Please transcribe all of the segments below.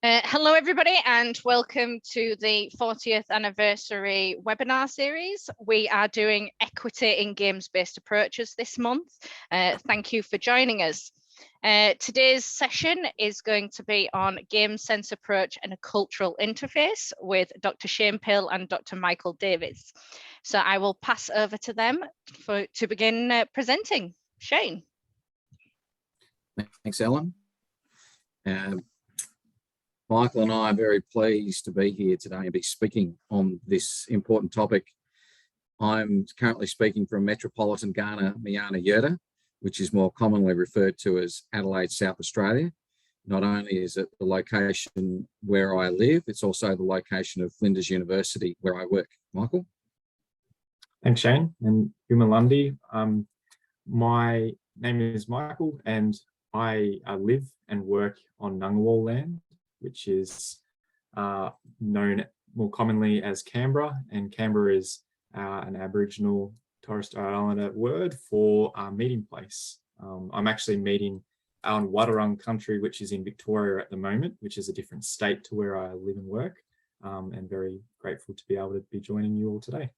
Hello everybody and welcome to the 40th anniversary webinar series. We are doing equity in games-based approaches this month. Thank you for joining us. Today's session is going to be on game sense approach and a cultural interface with Dr. Shane Pill and Dr. Michael Davies. So I will pass over to them to begin presenting. Shane. Thanks, Ellen. Michael and I are very pleased to be here today and be speaking on this important topic. I'm currently speaking from metropolitan Ghana, Miana Yurta, which is more commonly referred to as Adelaide, South Australia. Not only is it the location where I live, it's also the location of Flinders University where I work. Michael? Thanks, Shane, and Umalandi. My name is Michael and I live and work on Ngunnawal land, which is known more commonly as Canberra, and Canberra is an Aboriginal Torres Strait Islander word for meeting place. I'm actually meeting on Wadawurrung country, which is in Victoria at the moment, which is a different state to where I live and work, and very grateful to be able to be joining you all today.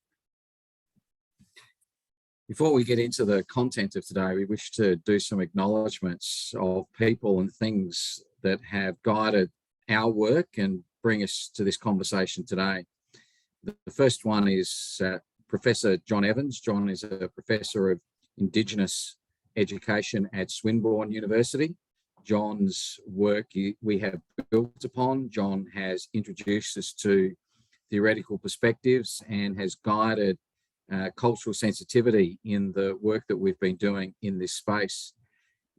Before we get into the content of today, we wish to do some acknowledgements of people and things that have guided our work and bring us to this conversation today. The first one is Professor John Evans. John is a professor of Indigenous education at Swinburne University. John's work we have built upon. John has introduced us to theoretical perspectives and has guided cultural sensitivity in the work that we've been doing in this space.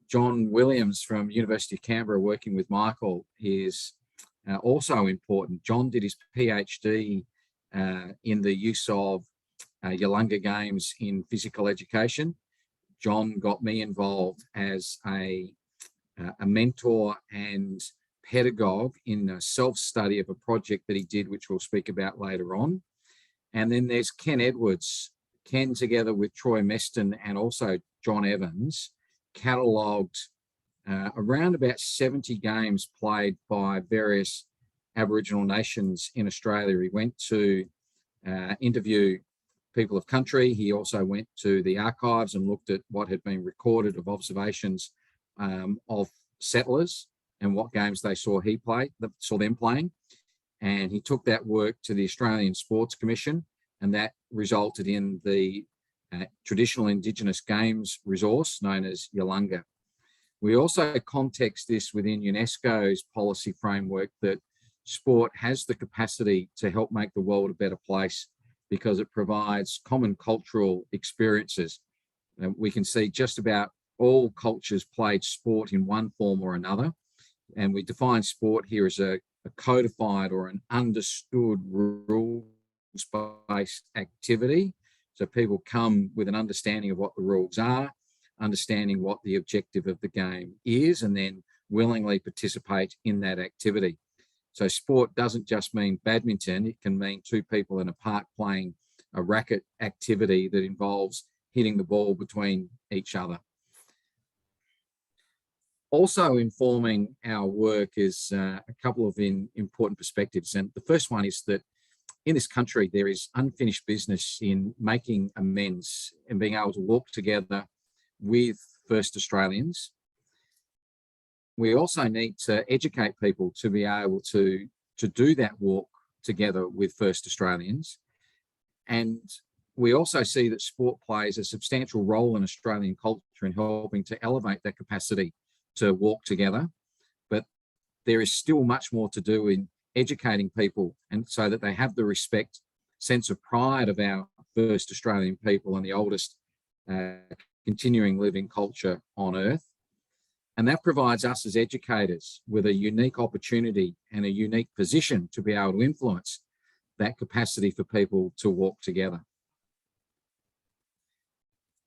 John Williams from University of Canberra, working with Michael, is also important. John did his PhD in the use of Yulunga games in physical education. John got me involved as a mentor and pedagogue in a self-study of a project that he did, which we'll speak about later on. And then there's Ken Edwards. Ken, together with Troy Meston and also John Evans, catalogued around about 70 games played by various Aboriginal nations in Australia. He went to interview people of country. He also went to the archives and looked at what had been recorded of observations of settlers and what games they saw them playing. And he took that work to the Australian Sports Commission, and that resulted in the traditional Indigenous games resource known as Yulunga. We also context this within UNESCO's policy framework that sport has the capacity to help make the world a better place because it provides common cultural experiences. And we can see just about all cultures played sport in one form or another. And we define sport here as a codified or an understood rules-based activity. So people come with an understanding of what the rules are, understanding what the objective of the game is, and then willingly participate in that activity. So sport doesn't just mean badminton, it can mean two people in a park playing a racket activity that involves hitting the ball between each other. Also informing our work is a couple of important perspectives. And the first one is that in this country, there is unfinished business in making amends and being able to walk together with First Australians. We also need to educate people to be able to do that walk together with First Australians. And we also see that sport plays a substantial role in Australian culture in helping to elevate that capacity to walk together, but there is still much more to do in educating people and so that they have the respect, sense of pride of our first Australian people and the oldest continuing living culture on earth. And that provides us as educators with a unique opportunity and a unique position to be able to influence that capacity for people to walk together.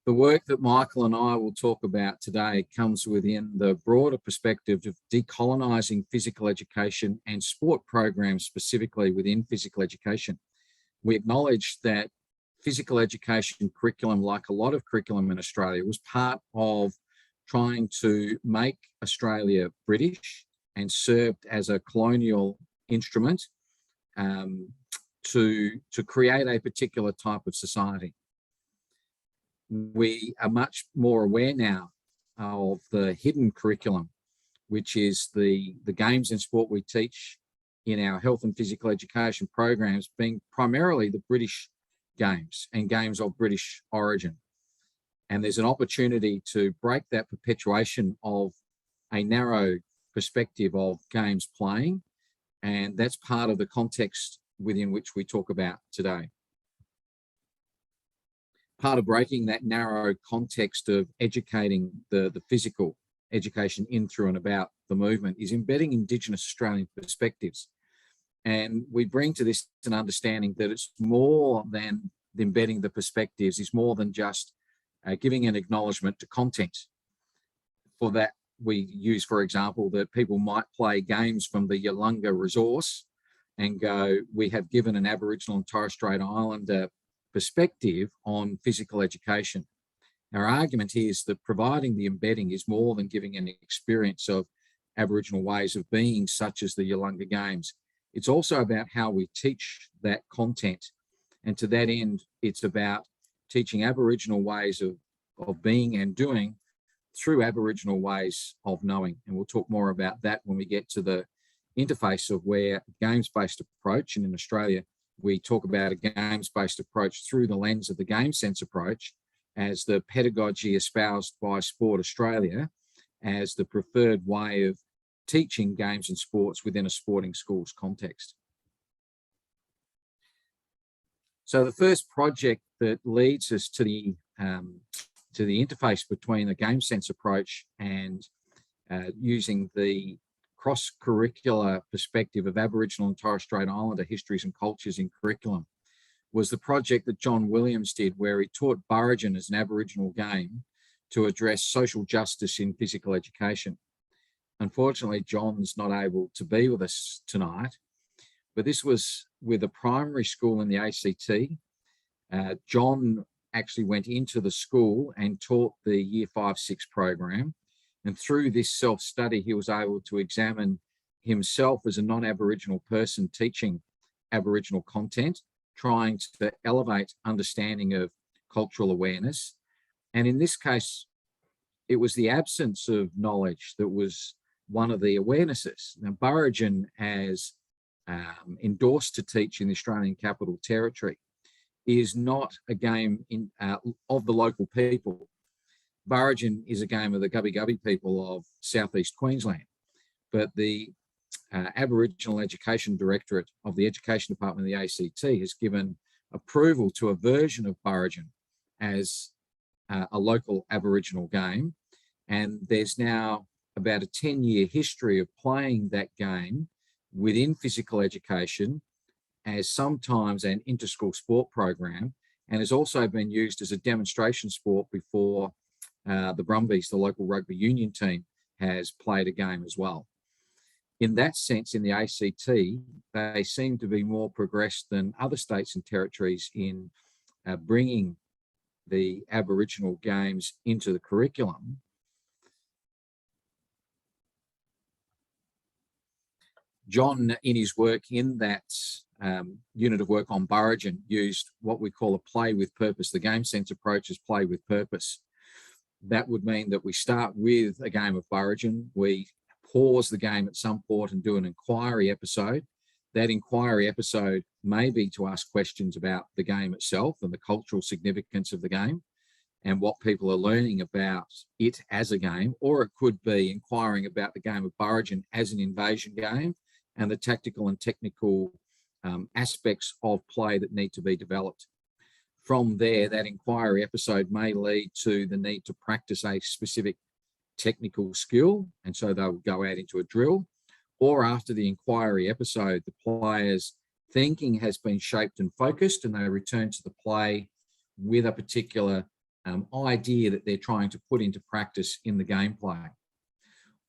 The work that Michael and I will talk about today comes within the broader perspective of decolonizing physical education and sport programs specifically within physical education. We acknowledge that physical education curriculum, like a lot of curriculum in Australia, was part of trying to make Australia British and served as a colonial instrument to create a particular type of society. We are much more aware now of the hidden curriculum, which is the games and sport we teach in our health and physical education programs, being primarily the British games and games of British origin. And there's an opportunity to break that perpetuation of a narrow perspective of games playing, and that's part of the context within which we talk about today. Part of breaking that narrow context of educating the physical education in, through and about the movement is embedding Indigenous Australian perspectives. And we bring to this an understanding that it's more than embedding the perspectives, is more than just giving an acknowledgement to content. For that, we use, for example, that people might play games from the Yulunga resource and go, we have given an Aboriginal and Torres Strait Islander perspective on physical education. Our argument is that providing the embedding is more than giving an experience of Aboriginal ways of being, such as the Yulunga Games. It's also about how we teach that content. And to that end, it's about teaching Aboriginal ways of being and doing through Aboriginal ways of knowing. And we'll talk more about that when we get to the interface of where games-based approach, and in Australia, we talk about a games-based approach through the lens of the game sense approach as the pedagogy espoused by Sport Australia as the preferred way of teaching games and sports within a sporting schools context. So the first project that leads us to the interface between a game sense approach and using the cross-curricular perspective of Aboriginal and Torres Strait Islander histories and cultures in curriculum was the project that John Williams did, where he taught Buroinjin as an Aboriginal game to address social justice in physical education. Unfortunately, John's not able to be with us tonight, but this was with a primary school in the ACT. John actually went into the school and taught the Year 5-6 program. And through this self-study, he was able to examine himself as a non-Aboriginal person teaching Aboriginal content, trying to elevate understanding of cultural awareness. And in this case, it was the absence of knowledge that was one of the awarenesses. Now, Buroinjin, as endorsed to teach in the Australian Capital Territory, is not a game of the local people. Buroinjin is a game of the Kabi Kabi people of southeast Queensland, but the Aboriginal Education Directorate of the Education Department of the ACT has given approval to a version of Buroinjin as a local Aboriginal game, and there's now about a 10-year history of playing that game within physical education as sometimes an inter-school sport program, and has also been used as a demonstration sport before the Brumbies, the local rugby union team, has played a game as well. In that sense, in the ACT, they seem to be more progressed than other states and territories in bringing the Aboriginal games into the curriculum. John, in his work in that unit of work on Buroinjin, used what we call a play with purpose. The game sense approach is play with purpose. That would mean that we start with a game of Buroinjin, we pause the game at some point and do an inquiry episode. That inquiry episode may be to ask questions about the game itself and the cultural significance of the game and what people are learning about it as a game, or it could be inquiring about the game of Buroinjin as an invasion game and the tactical and technical aspects of play that need to be developed. From there, that inquiry episode may lead to the need to practice a specific technical skill, and so they'll go out into a drill. Or after the inquiry episode, the player's thinking has been shaped and focused, and they return to the play with a particular idea that they're trying to put into practice in the gameplay.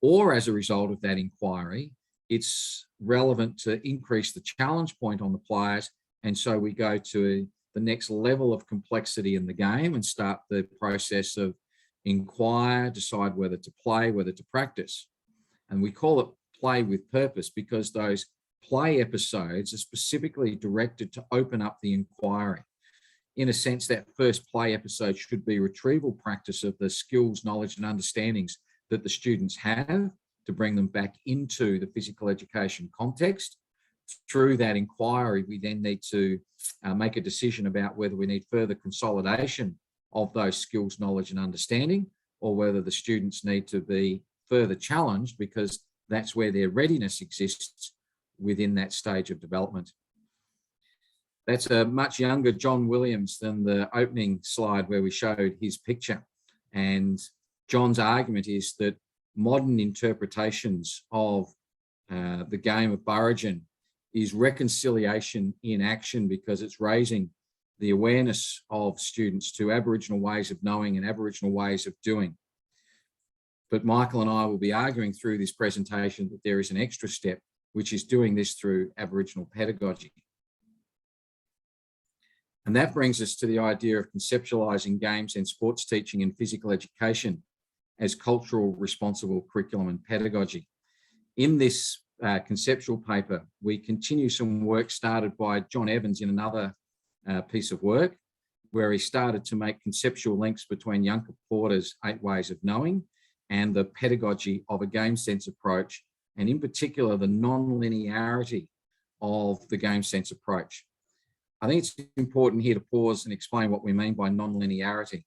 Or as a result of that inquiry, it's relevant to increase the challenge point on the players, and so we go to the next level of complexity in the game and start the process of inquire, decide whether to play, whether to practice. And we call it play with purpose, because those play episodes are specifically directed to open up the inquiry. In a sense, that first play episode should be retrieval practice of the skills, knowledge and understandings that the students have to bring them back into the physical education context. Through that inquiry, we then need to make a decision about whether we need further consolidation of those skills, knowledge and understanding, or whether the students need to be further challenged, because that's where their readiness exists within that stage of development. That's a much younger John Williams than the opening slide where we showed his picture. And John's argument is that modern interpretations of the game of Buroinjin is reconciliation in action, because it's raising the awareness of students to Aboriginal ways of knowing and Aboriginal ways of doing. But Michael and I will be arguing through this presentation that there is an extra step, which is doing this through Aboriginal pedagogy. And that brings us to the idea of conceptualising games and sports teaching in physical education as cultural responsible curriculum and pedagogy. In this conceptual paper, we continue some work started by John Evans in another piece of work, where he started to make conceptual links between Yunkaporta's 8 ways of knowing and the pedagogy of a game sense approach, and in particular, the non-linearity of the game sense approach. I think it's important here to pause and explain what we mean by non-linearity.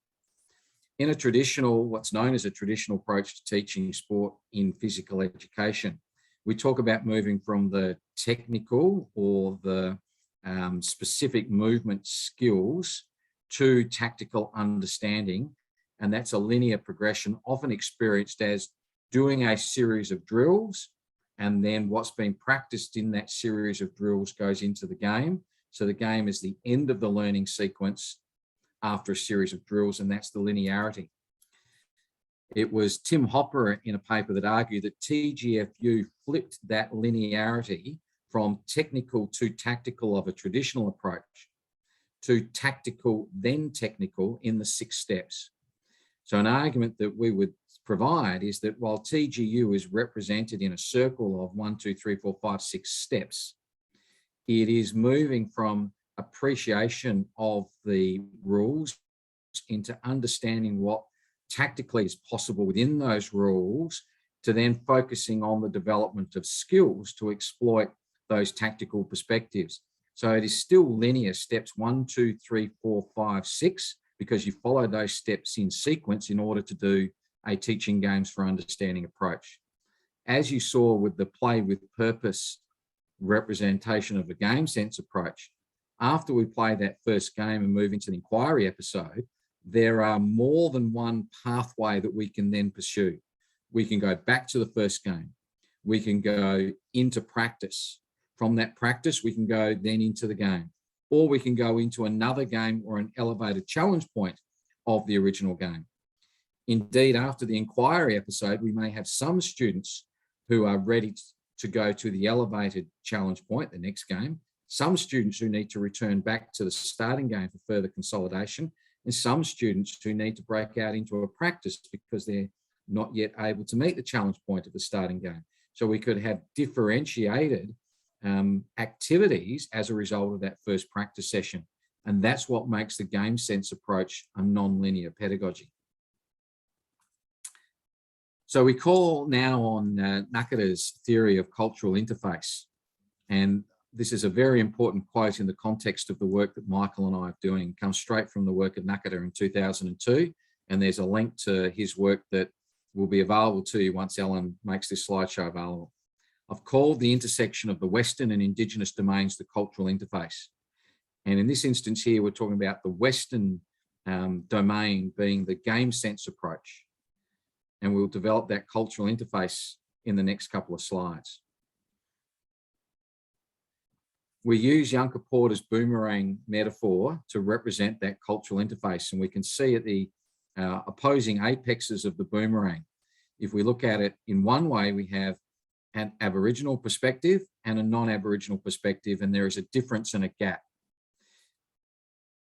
In a traditional, what's known as a traditional approach to teaching sport in physical education, we talk about moving from the technical or the specific movement skills to tactical understanding. And that's a linear progression, often experienced as doing a series of drills, and then what's been practiced in that series of drills goes into the game. So the game is the end of the learning sequence after a series of drills, and that's the linearity. It was Tim Hopper in a paper that argued that TGfU flipped that linearity from technical to tactical of a traditional approach to tactical then technical in the 6 steps. So an argument that we would provide is that while TGU is represented in a circle of 1, 2, 3, 4, 5, 6 steps, it is moving from appreciation of the rules into understanding what tactically is possible within those rules, to then focusing on the development of skills to exploit those tactical perspectives. So it is still linear, steps 1, 2, 3, 4, 5, 6, because you follow those steps in sequence in order to do a teaching games for understanding approach. As you saw with the play with purpose representation of a game sense approach, after we play that first game and move into the inquiry episode, there are more than one pathway that we can then pursue. We can go back to the first game. We can go into practice. From that practice, we can go then into the game, or we can go into another game or an elevated challenge point of the original game. Indeed, after the inquiry episode, we may have some students who are ready to go to the elevated challenge point, the next game, some students who need to return back to the starting game for further consolidation, and some students who need to break out into a practice because they're not yet able to meet the challenge point of the starting game. So we could have differentiated activities as a result of that first practice session. And that's what makes the game sense approach a non-linear pedagogy. So we call now on Knacker's theory of cultural interface. And this is a very important quote in the context of the work that Michael and I are doing. It comes straight from the work at Knucker in 2002. And there's a link to his work that will be available to you once Ellen makes this slideshow available. I've called the intersection of the Western and Indigenous domains the cultural interface. And in this instance here, we're talking about the Western domain being the game sense approach. And we'll develop that cultural interface in the next couple of slides. We use Yunkaporta's boomerang metaphor to represent that cultural interface, and we can see at the opposing apexes of the boomerang. If we look at it in one way, we have an Aboriginal perspective and a non-Aboriginal perspective, and there is a difference and a gap.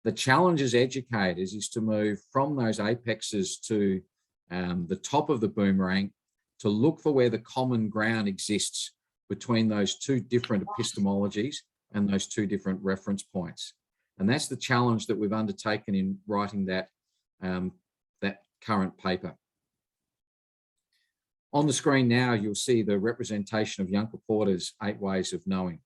The challenge as educators is to move from those apexes to the top of the boomerang to look for where the common ground exists between those two different epistemologies and those two different reference points. And that's the challenge that we've undertaken in writing that, that current paper. On the screen now, you'll see the representation of Yunkaporta's 8 ways of knowing.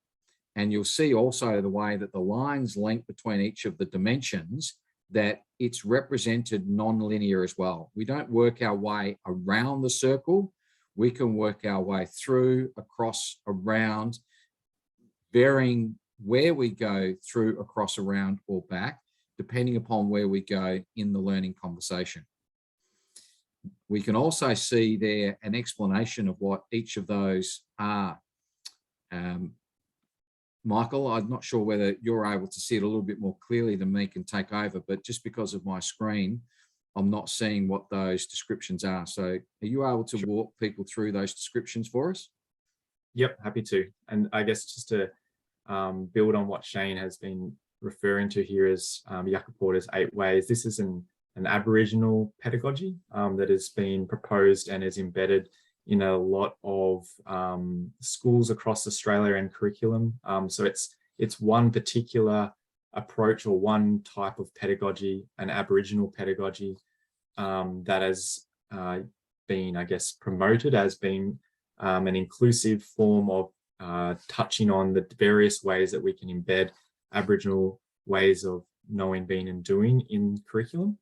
And you'll see also the way that the lines link between each of the dimensions, that it's represented non-linear as well. We don't work our way around the circle. We can work our way through, across, around, varying where we go through, across, around, or back, depending upon where we go in the learning conversation. We can also see there an explanation of what each of those are. Michael, I'm not sure whether you're able to see it a little bit more clearly than me, can take over, but just because of my screen, I'm not seeing what those descriptions are. So are you able to walk people through those descriptions for us? Yep, happy to. And I guess just to build on what Shane has been referring to here as Yunkaporta's 8 ways, this is an Aboriginal pedagogy that has been proposed and is embedded in a lot of schools across Australia and curriculum. So it's one particular approach or one type of pedagogy, an Aboriginal pedagogy that has been, I guess, promoted as being an inclusive form of touching on the various ways that we can embed Aboriginal ways of knowing, being and doing in curriculum.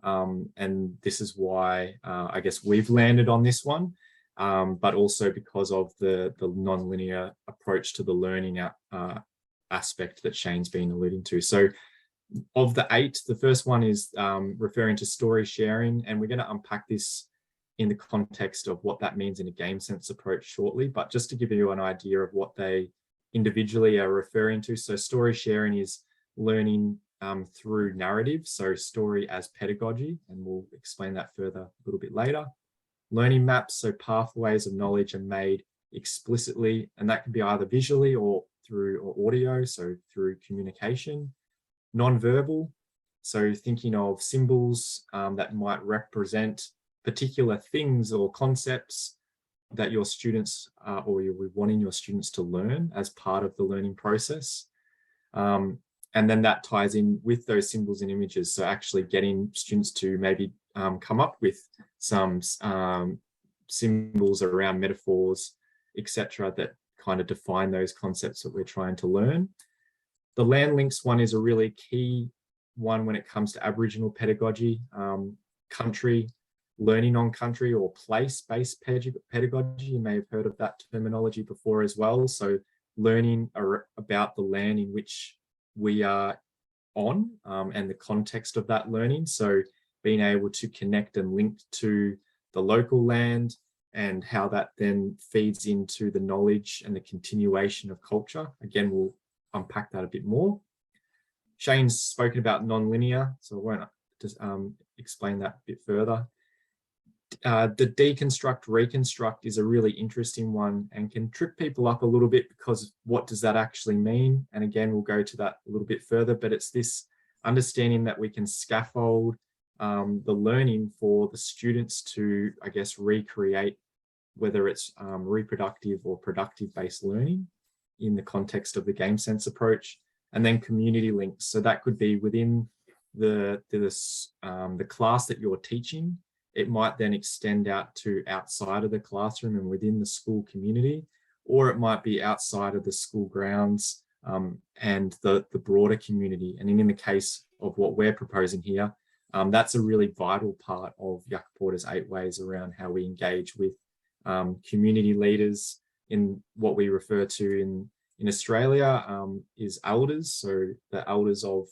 And this is why I guess we've landed on this one, but also because of the non-linear approach to the learning aspect that Shane's been alluding to. So of the 8, the first one is referring to story sharing, and we're going to unpack this in the context of what that means in a game sense approach shortly, but just to give you an idea of what they individually are referring to. So story sharing is learning through narrative, so story as pedagogy, and we'll explain that further a little bit later. Learning maps, so pathways of knowledge are made explicitly, and that can be either visually or through audio, so through communication. Non-verbal, so thinking of symbols that might represent particular things or concepts that your students or you're wanting your students to learn as part of the learning process. And then that ties in with those symbols and images. So actually getting students to maybe come up with some symbols around metaphors, etc., that kind of define those concepts that we're trying to learn. The land links one is a really key one when it comes to Aboriginal pedagogy, country, learning on country or place-based pedagogy. You may have heard of that terminology before as well. So learning about the land in which we are on and the context of that learning. So being able to connect and link to the local land and how that then feeds into the knowledge and the continuation of culture. Again, we'll unpack that a bit more. Shane's spoken about non-linear, so I won't just explain that a bit further. The deconstruct, reconstruct is a really interesting one and can trip people up a little bit because what does that actually mean? And again, we'll go to that a little bit further, but it's this understanding that we can scaffold the learning for the students to, I guess, recreate, whether it's reproductive or productive based learning in the context of the game sense approach. And then community links. So that could be within the class that you're teaching. It might then extend out to outside of the classroom and within the school community, or it might be outside of the school grounds and the broader community. And in the case of what we're proposing here, that's a really vital part of Yunkaporta's 8 ways around how we engage with community leaders in what we refer to in Australia is elders. So the elders of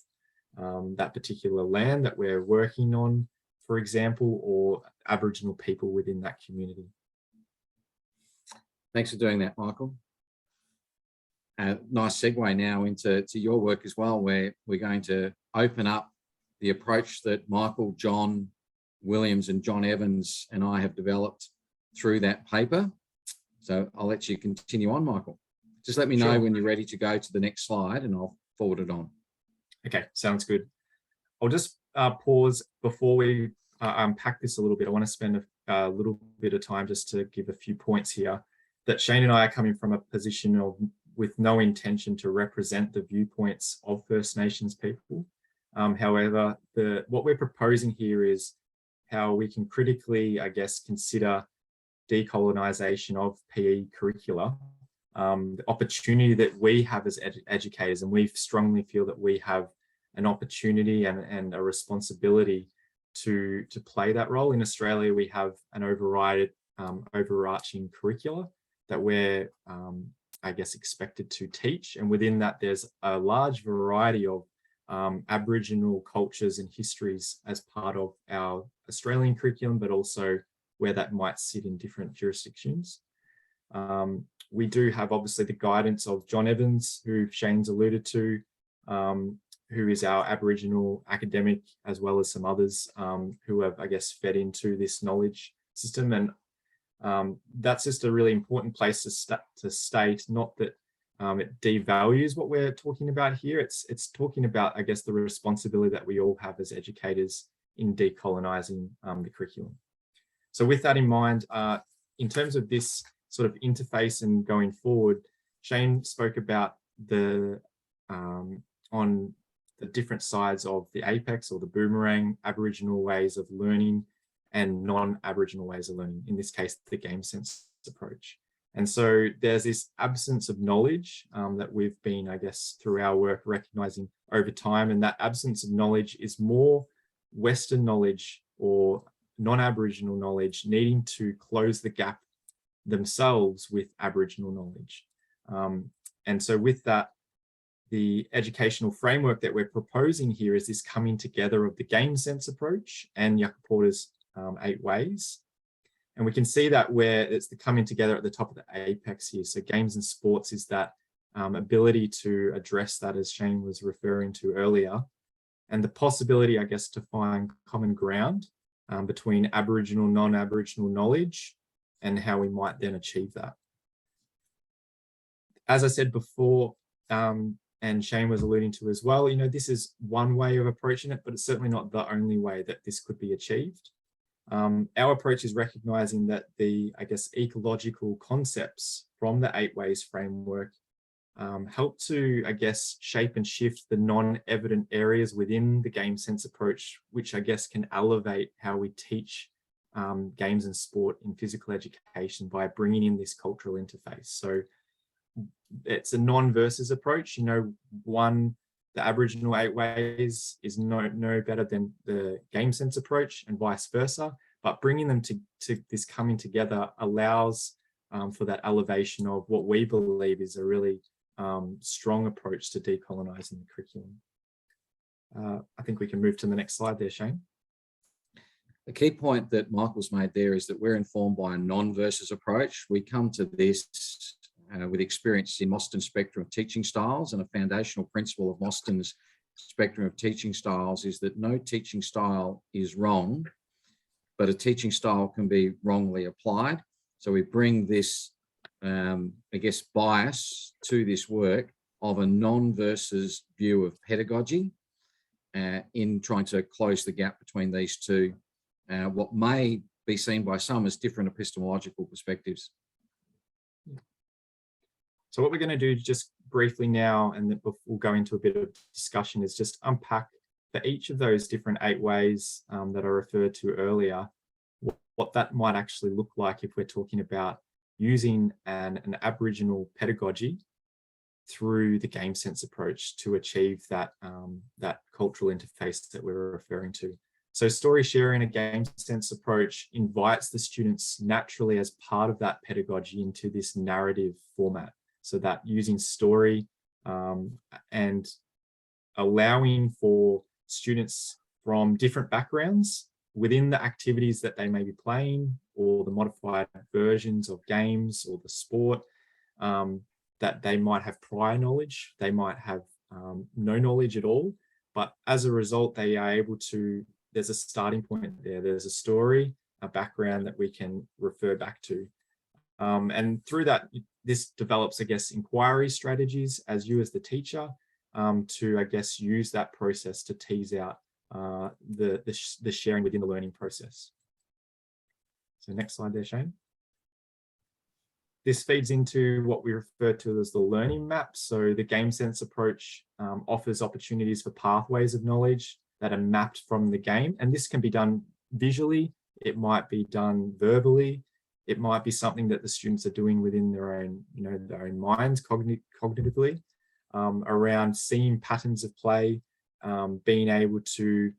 that particular land that we're working on, for example, or Aboriginal people within that community. Thanks for doing that, Michael. Nice segue now into your work as well, where we're going to open up the approach that Michael, John Williams and John Evans and I have developed through that paper. So I'll let you continue on, Michael. Just let me know when you're ready to go to the next slide and I'll forward it on. Okay, sounds good. I'll just pause before we unpack this a little bit. I want to spend a little bit of time just to give a few points here, that Shane and I are coming from a position of with no intention to represent the viewpoints of First Nations people. However, what we're proposing here is how we can critically, I guess, consider decolonisation of PE curricula, the opportunity that we have as educators, and we strongly feel that we have an opportunity and a responsibility to play that role. In Australia, we have an overarching curricula that we're, I guess, expected to teach. And within that, there's a large variety of Aboriginal cultures and histories as part of our Australian curriculum, but also where that might sit in different jurisdictions. We do have obviously the guidance of John Evans, who Shane's alluded to, who is our Aboriginal academic, as well as some others who have, I guess, fed into this knowledge system. And that's just a really important place to state, not that it devalues what we're talking about here. It's talking about, I guess, the responsibility that we all have as educators in decolonising the curriculum. So with that in mind, in terms of this sort of interface and going forward, Shane spoke about on the different sides of the apex or the boomerang, Aboriginal ways of learning and non-Aboriginal ways of learning, in this case, the game sense approach. And so there's this absence of knowledge that we've been, I guess, through our work recognising over time, and that absence of knowledge is more Western knowledge or non-Aboriginal knowledge needing to close the gap themselves with Aboriginal knowledge. And so with that, the educational framework that we're proposing here is this coming together of the game sense approach and Yunkaporta's 8 ways. And we can see that where it's the coming together at the top of the apex here. So games and sports is that ability to address that, as Shane was referring to earlier, and the possibility, I guess, to find common ground between Aboriginal, non-Aboriginal knowledge and how we might then achieve that. As I said before, and Shane was alluding to as well, this is one way of approaching it, but it's certainly not the only way that this could be achieved. Our approach is recognising that the, I guess, ecological concepts from the 8 ways framework help to, I guess, shape and shift the non-evident areas within the game sense approach, which I guess can elevate how we teach games and sport in physical education by bringing in this cultural interface. So it's a non-versus approach. The Aboriginal 8 ways is no better than the game sense approach and vice versa, but bringing them to this coming together allows for that elevation of what we believe is a really strong approach to decolonising the curriculum. I think we can move to the next slide there, Shane. The key point that Michael's made there is that we're informed by a non-versus approach. We come to this with experience in Meston's spectrum of teaching styles, and a foundational principle of Meston's spectrum of teaching styles is that no teaching style is wrong, but a teaching style can be wrongly applied. So we bring this, I guess, bias to this work of a non-versus view of pedagogy in trying to close the gap between these two, what may be seen by some as different epistemological perspectives. So what we're going to do just briefly now, and then we'll go into a bit of discussion, is just unpack for each of those different 8 ways that I referred to earlier, what that might actually look like if we're talking about using an Aboriginal pedagogy through the game sense approach to achieve that, that cultural interface that we're referring to. So story sharing, a game sense approach, invites the students naturally as part of that pedagogy into this narrative format. So that using story and allowing for students from different backgrounds within the activities that they may be playing, or the modified versions of games or the sport, that they might have prior knowledge, they might have no knowledge at all, but as a result, they are able to, there's a starting point there, there's a story, a background that we can refer back to. And through that, this develops, I guess, inquiry strategies as you as the teacher to, I guess, use that process to tease out the sharing within the learning process. So next slide there, Shane. This feeds into what we refer to as the learning map. So the game sense approach offers opportunities for pathways of knowledge that are mapped from the game. And this can be done visually, it might be done verbally, it might be something that the students are doing within their own, their own minds cognitively, around seeing patterns of play, being able to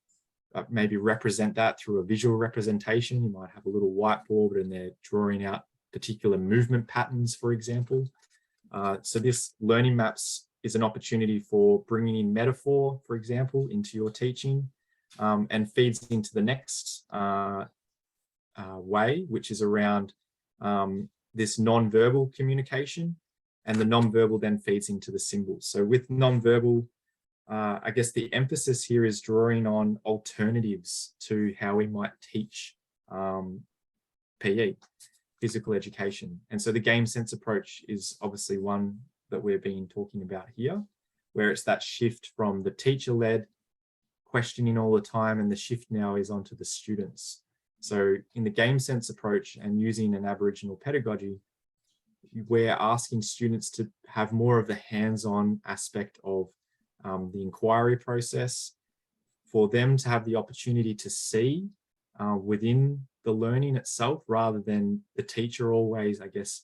maybe represent that through a visual representation. You might have a little whiteboard and they're drawing out particular movement patterns, for example. So this learning maps is an opportunity for bringing in metaphor, for example, into your teaching, and feeds into the next way, which is around this non-verbal communication, and the non-verbal then feeds into the symbols. So with non-verbal, I guess the emphasis here is drawing on alternatives to how we might teach PE, physical education. And so the game sense approach is obviously one that we've been talking about here, where it's that shift from the teacher-led questioning all the time, and the shift now is onto the students. So in the game sense approach and using an Aboriginal pedagogy, we're asking students to have more of the hands-on aspect of the inquiry process, for them to have the opportunity to see within the learning itself, rather than the teacher always, I guess,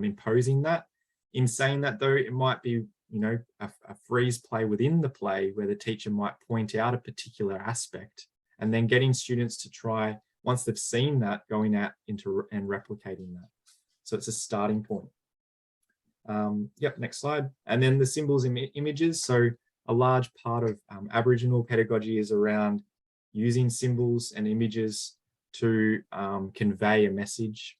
imposing that. In saying that though, it might be, a freeze play within the play where the teacher might point out a particular aspect, and then getting students to try, once they've seen that, going out into and replicating that. So it's a starting point. Yep, next slide. And then the symbols and images. So a large part of Aboriginal pedagogy is around using symbols and images to convey a message.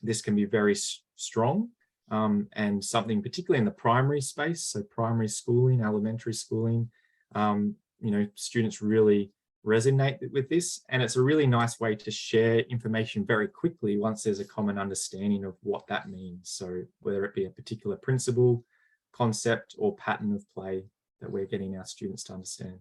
This can be very strong and something particularly in the primary space, so primary schooling, elementary schooling, students really resonate with this, and it's a really nice way to share information very quickly once there's a common understanding of what that means. So whether it be a particular principle, concept, or pattern of play that we're getting our students to understand.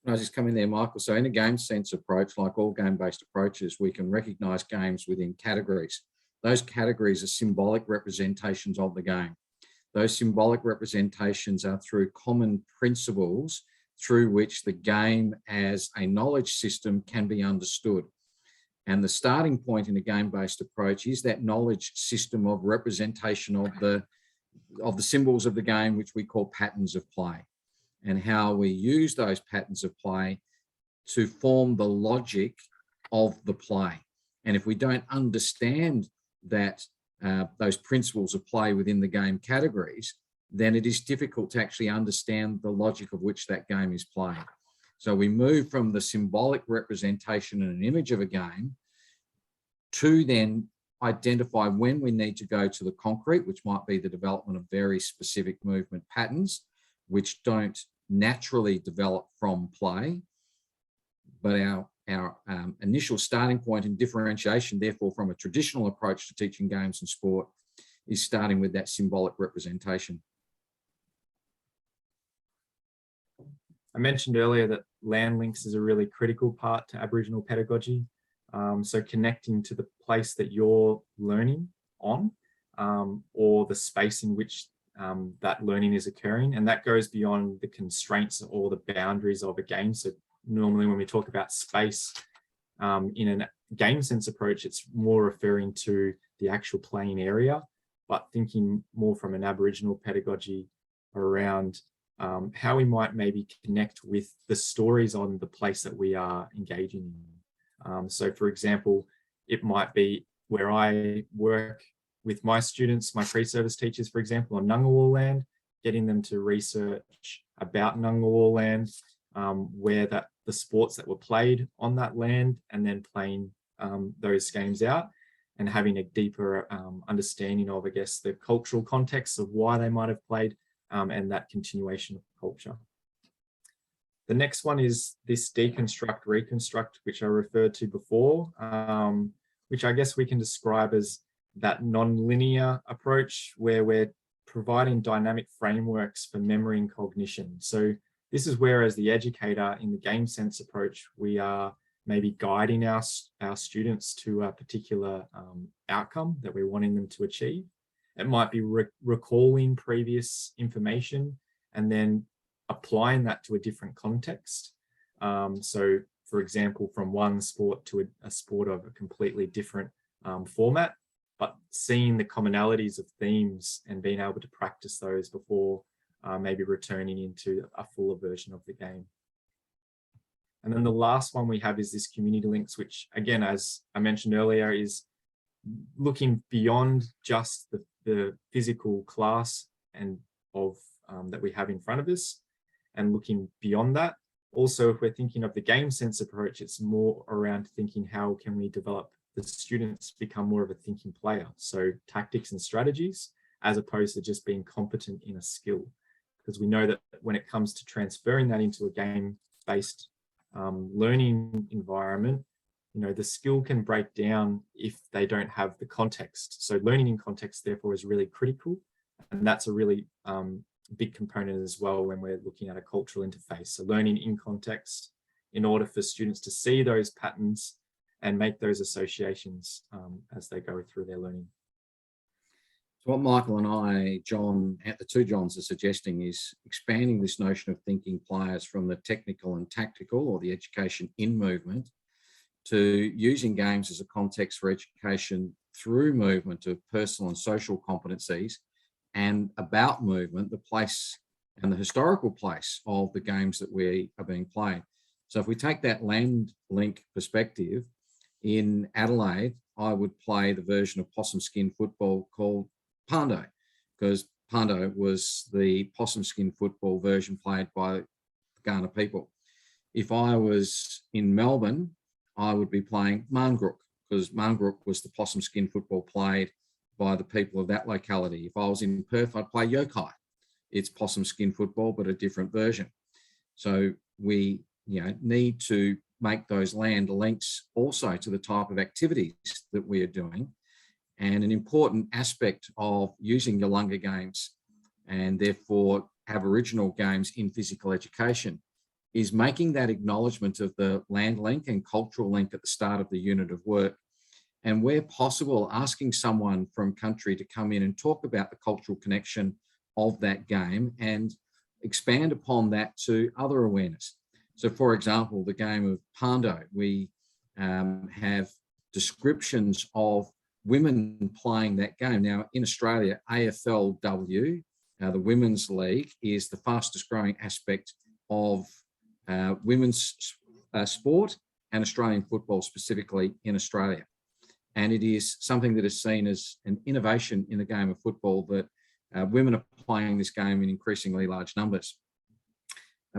I just come in there, Michael. So in a game sense approach, like all game-based approaches, we can recognise games within categories. Those categories are symbolic representations of the game. Those symbolic representations are through common principles through which the game as a knowledge system can be understood. And the starting point in a game-based approach is that knowledge system of representation of the symbols of the game, which we call patterns of play, and how we use those patterns of play to form the logic of the play. And if we don't understand that those principles of play within the game categories, then it is difficult to actually understand the logic of which that game is played. So we move from the symbolic representation and an image of a game to then identify when we need to go to the concrete, which might be the development of very specific movement patterns, which don't naturally develop from play. But our initial starting point and differentiation, therefore, from a traditional approach to teaching games and sport, is starting with that symbolic representation. I mentioned earlier that land links is a really critical part to Aboriginal pedagogy. So connecting to the place that you're learning on, or the space in which that learning is occurring. And that goes beyond the constraints or the boundaries of a game. So normally when we talk about space in a game sense approach, it's more referring to the actual playing area, but thinking more from an Aboriginal pedagogy around how we might maybe connect with the stories on the place that we are engaging in. So for example, it might be where I work with my students, my pre-service teachers, for example, on Ngunnawal land, getting them to research about Ngunnawal land, where the sports that were played on that land, and then playing those games out and having a deeper understanding of, I guess, the cultural context of why they might have played, and that continuation of culture. The next one is this deconstruct, reconstruct, which I referred to before, which I guess we can describe as that non-linear approach where we're providing dynamic frameworks for memory and cognition. So this is where, as the educator in the game sense approach, we are maybe guiding our students to a particular outcome that we're wanting them to achieve. It might be recalling previous information and then applying that to a different context. So, for example, from one sport to a sport of a completely different format, but seeing the commonalities of themes and being able to practice those before maybe returning into a fuller version of the game. And then the last one we have is this community links, which again, as I mentioned earlier, is looking beyond just the physical class and that we have in front of us, and looking beyond that. Also, if we're thinking of the game sense approach, it's more around thinking how can we develop the students become more of a thinking player. So tactics and strategies, as opposed to just being competent in a skill. Because we know that when it comes to transferring that into a game-based learning environment, the skill can break down if they don't have the context. So learning in context, therefore, is really critical. And that's a really big component as well when we're looking at a cultural interface. So learning in context in order for students to see those patterns and make those associations as they go through their learning. So what Michael and I, John, the two Johns are suggesting is expanding this notion of thinking players from the technical and tactical, or the education in movement, to using games as a context for education through movement of personal and social competencies, and about movement, the place and the historical place of the games that are being played. So if we take that land link perspective, in Adelaide, I would play the version of possum skin football called Parndo, because Parndo was the possum skin football version played by the Kaurna people. If I was in Melbourne, I would be playing Marngrook, because Marngrook was the possum skin football played by the people of that locality. If I was in Perth, I'd play Yokai. It's possum skin football, but a different version. So we need to make those land links also to the type of activities that we are doing. And an important aspect of using Yulunga games, and therefore Aboriginal games in physical education, is making that acknowledgement of the land link and cultural link at the start of the unit of work. And where possible, asking someone from country to come in and talk about the cultural connection of that game and expand upon that to other awareness. So for example, the game of Parndo, we have descriptions of women playing that game. Now in Australia, AFLW, the Women's League, is the fastest growing aspect of women's sport and Australian football specifically in Australia. And it is something that is seen as an innovation in the game of football, that women are playing this game in increasingly large numbers.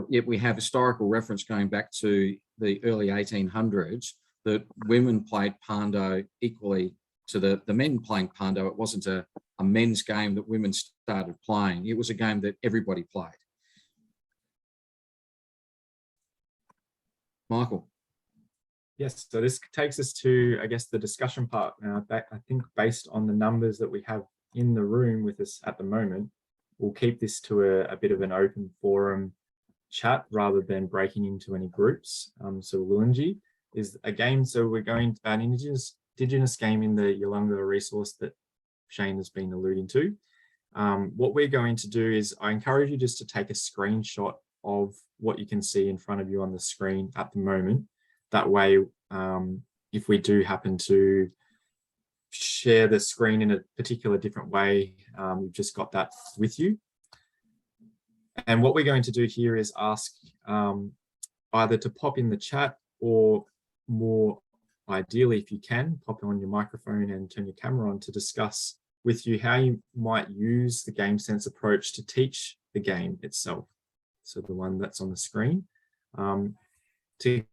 Yet we have historical reference going back to the early 1800s that women played Parndo equally to the men playing Parndo. It wasn't a men's game that women started playing. It was a game that everybody played. Michael. Yes, so this takes us to, I guess, the discussion part. Now, I think based on the numbers that we have in the room with us at the moment, we'll keep this to a bit of an open forum chat rather than breaking into any groups. So Wulunji is a game. So we're going to an Indigenous game in the Yulunga resource that Shane has been alluding to. What we're going to do is I encourage you just to take a screenshot of what you can see in front of you on the screen at the moment. That way, if we do happen to share the screen in a particular different way, you've just got that with you. And what we're going to do here is ask either to pop in the chat, or more ideally, if you can, pop on your microphone and turn your camera on to discuss with you how you might use the game sense approach to teach the game itself. So the one that's on the screen, to,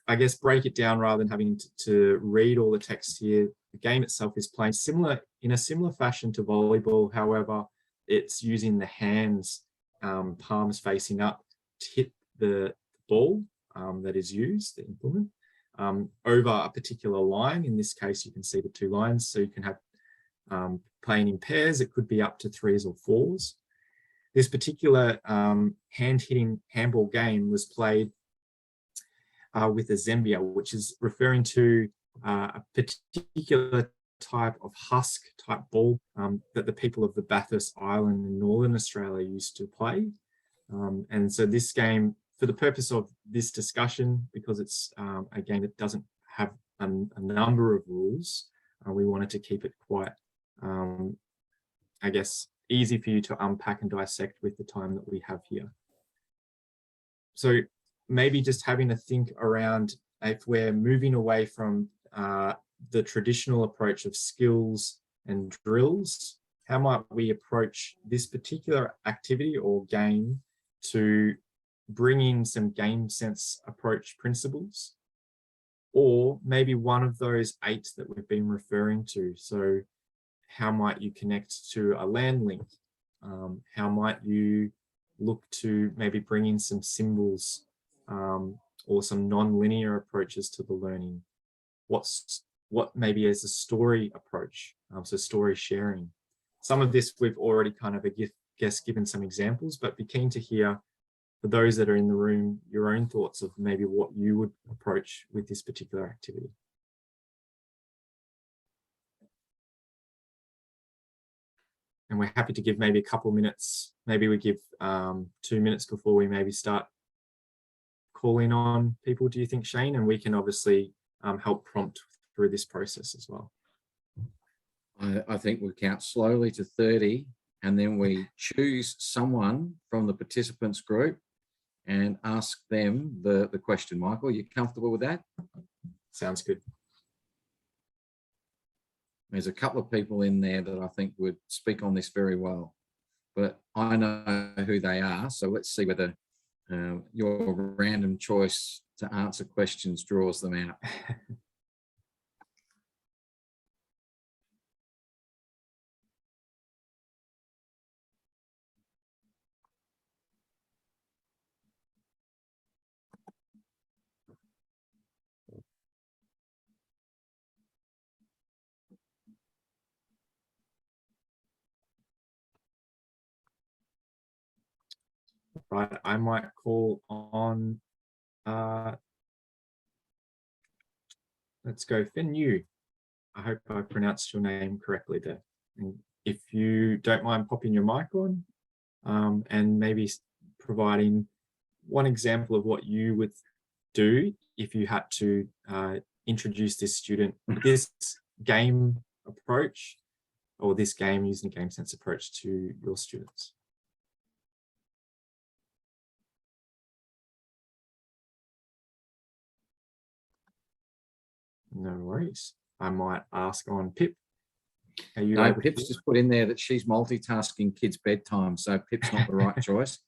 I guess, break it down rather than having to read all the text here. The game itself is playing in a similar fashion to volleyball. However, it's using the hands, palms facing up, to hit the ball that is used, the implement, over a particular line. In this case, you can see the two lines. So you can have playing in pairs. It could be up to 3s or 4s. This particular hand-hitting handball game was played with a Zembia, which is referring to a particular type of husk type ball that the people of the Bathurst Island in Northern Australia used to play. And so this game, for the purpose of this discussion, because it's a game that doesn't have a number of rules, we wanted to keep it quite, I guess, easy for you to unpack and dissect with the time that we have here. So maybe just having a think around, if we're moving away from the traditional approach of skills and drills, how might we approach this particular activity or game to bring in some game sense approach principles, or maybe one of those 8 that we've been referring to. So how might you connect to a land link? How might you look to maybe bring in some symbols or some non-linear approaches to the learning? What maybe is a story approach, so story sharing. Some of this we've already kind of, I guess, given some examples, but be keen to hear, for those that are in the room, your own thoughts of maybe what you would approach with this particular activity. And we're happy to give maybe a couple of minutes. Maybe we give 2 minutes before we maybe start calling on people, do you think, Shane? And we can obviously help prompt through this process as well. I think we count slowly to 30, and then we choose someone from the participants group and ask them the question. Michael, you comfortable with that? Sounds good. There's a couple of people in there that I think would speak on this very well, but I know who they are. So let's see whether your random choice to answer questions draws them out. Right, I might call on, let's go Finn. I hope I pronounced your name correctly there. And if you don't mind popping your mic on and maybe providing one example of what you would do if you had to introduce this student, this game approach, or this game using a game sense approach to your students. No worries. I might ask on Pip. Are you able Pip's just put in there that she's multitasking kids' bedtime, so Pip's not the right choice.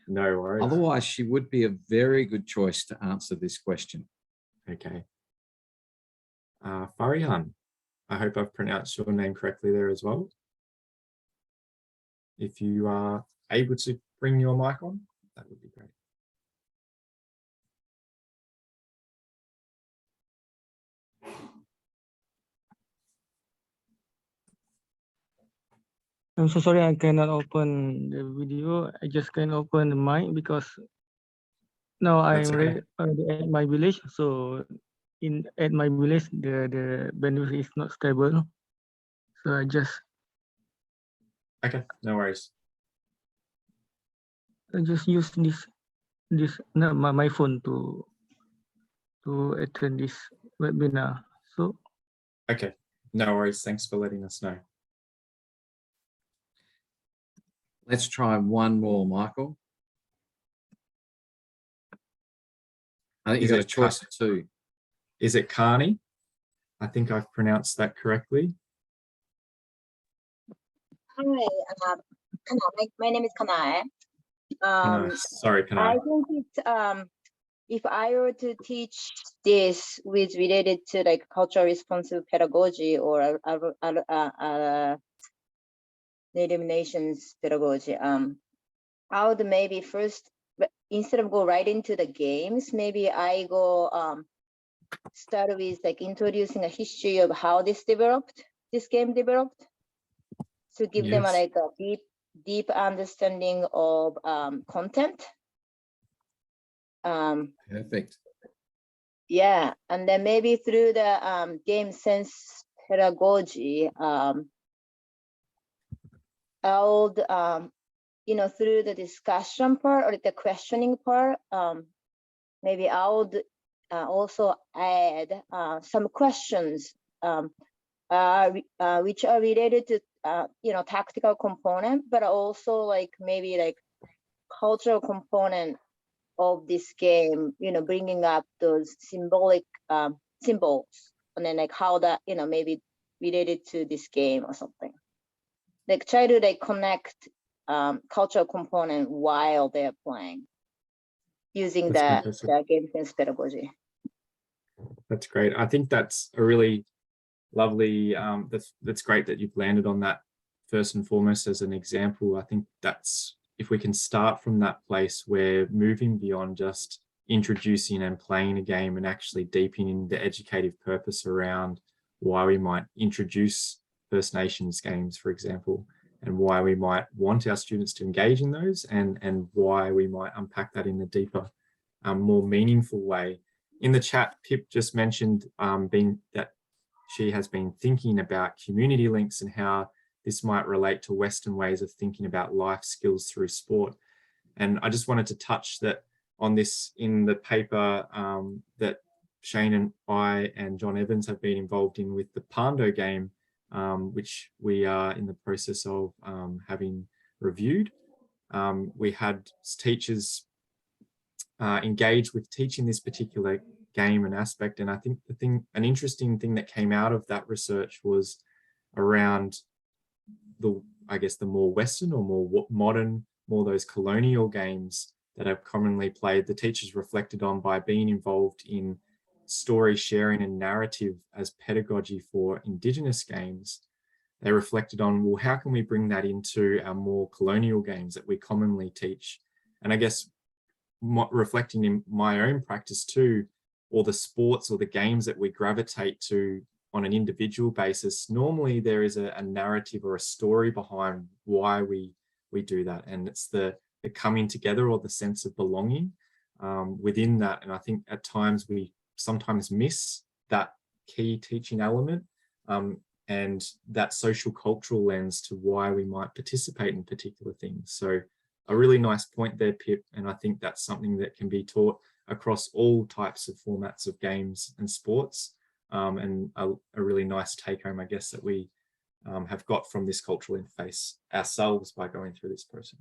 No worries. Otherwise, she would be a very good choice to answer this question. Okay. Farihan, I hope I've pronounced your name correctly there as well. If you are able to bring your mic on, that would be great. I'm so sorry I cannot open the video. I just can open the mic because now I'm okay. already at my village. So at my village the bandwidth is not stable. So I just No worries. use my phone to attend this webinar. So Okay, no worries. Thanks for letting us know. Let's try one more, Michael. I think you've got a choice of 2. Is it Carney? I think I've pronounced that correctly. Hi, my name is Kanae. Sorry, Kanae. I think it's if I were to teach this with related to like cultural responsive pedagogy or Native Nations pedagogy, I would maybe first, instead of go right into the games, maybe I go start with like introducing a history of how this game developed, to give them like a deep understanding of content. Perfect. yeah, and then maybe through the game sense pedagogy, I would, you know, through the discussion part or the questioning part, maybe I would also add some questions which are related to you know, tactical component, but also like maybe like cultural component of this game, you know, bringing up those symbolic symbols, and then like how that, you know, maybe related to this game or something. Like try to like connect cultural component while they're playing using the game sense pedagogy. That's great. I think that's a really lovely, that's great that you've landed on that first and foremost as an example. I think that's, if we can start from that place, we're moving beyond just introducing and playing a game and actually deepening the educative purpose around why we might introduce First Nations games, for example, and why we might want our students to engage in those, and why we might unpack that in a deeper, more meaningful way. In the chat, Pip just mentioned that she has been thinking about community links and how this might relate to Western ways of thinking about life skills through sport. And I just wanted to touch that on this in the paper that Shane and I and John Evans have been involved in with the Parndo game, which we are in the process of having reviewed. We had teachers engage with teaching this particular game and aspect. And I think an interesting thing that came out of that research was around I guess the more Western or more modern, more those colonial games that are commonly played. The teachers reflected on by being involved in story sharing and narrative as pedagogy for Indigenous games. They reflected on, well, how can we bring that into our more colonial games that we commonly teach? And I guess reflecting in my own practice too, or the sports or the games that we gravitate to on an individual basis, normally there is a narrative or a story behind why we do that. And it's the coming together or the sense of belonging within that. And I think at times we sometimes miss that key teaching element and that social cultural lens to why we might participate in particular things. So a really nice point there, Pip. And I think that's something that can be taught across all types of formats of games and sports. And a really nice take home, I guess, that we have got from this cultural interface ourselves by going through this process.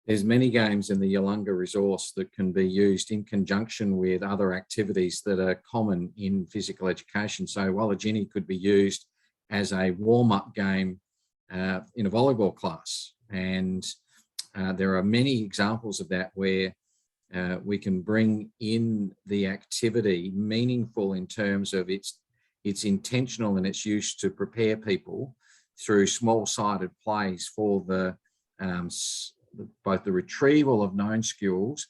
There's many games in the Yulunga resource that can be used in conjunction with other activities that are common in physical education. So Wallagini could be used as a warm-up game in a volleyball class. And there are many examples of that where we can bring in the activity meaningful in terms of its intentional and its use to prepare people through small-sided plays for the both the retrieval of known skills,